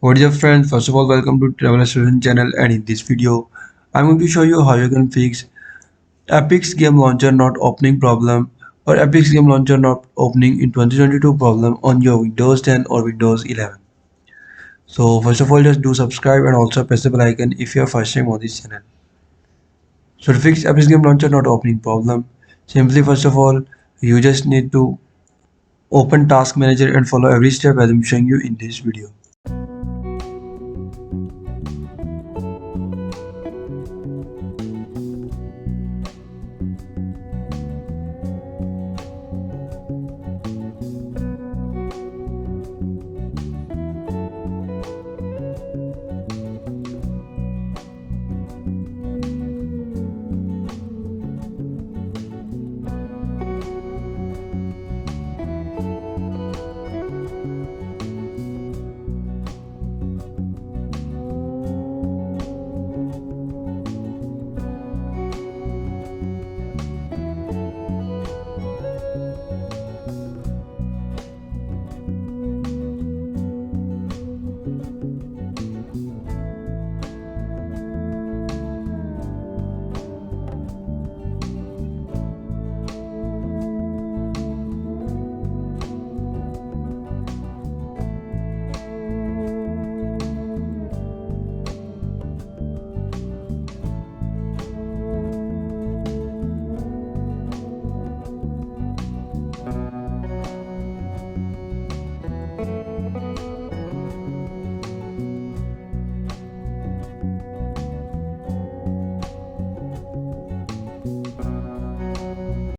What is up friends? First of all, welcome to Travel Student channel, and in this video I'm going to show you how you can fix Epic's game launcher not opening problem or Epic's game launcher not opening in 2022 problem on your Windows 10 or Windows 11. So first of all, just do subscribe and also press the bell icon if you are first time on this channel. So to fix Epic's game launcher not opening problem, simply first of all you just need to open task manager and follow every step as I'm showing you in this video.